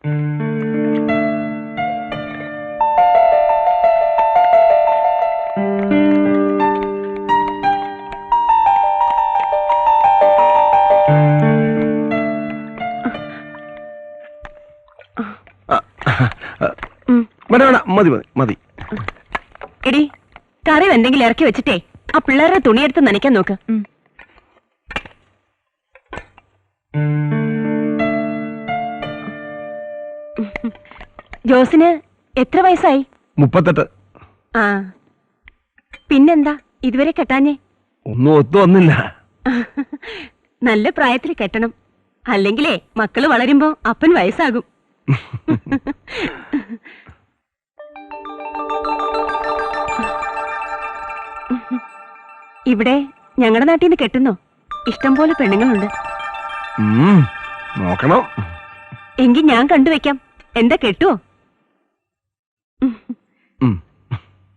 മതി മതി മതി. എടി കറി എന്തെങ്കിലും ഇറക്കി വെച്ചിട്ടേ ആ പിള്ളേരുടെ തുണിയെടുത്ത് നനയ്ക്കാൻ നോക്ക്. ജോസിന് എത്ര വയസ്സായി? 38. ആ പിന്നെന്താ ഇതുവരെ കെട്ടാഞ്ഞേ? ഒന്നും ഒത്തു വന്നില്ല. നല്ല പ്രായത്തിൽ കെട്ടണം, അല്ലെങ്കിലേ മക്കള് വളരുമ്പോ അപ്പൻ വയസ്സാകും. ഇവിടെ ഞങ്ങളുടെ നാട്ടിൽ നിന്ന് കെട്ടുന്നോ? ഇഷ്ടം പോലെ പെണ്ണുങ്ങളുണ്ട്. നോക്കണം. എങ്കിൽ ഞാൻ കണ്ടുവെക്കാം. എന്താ കെട്ടുവോ?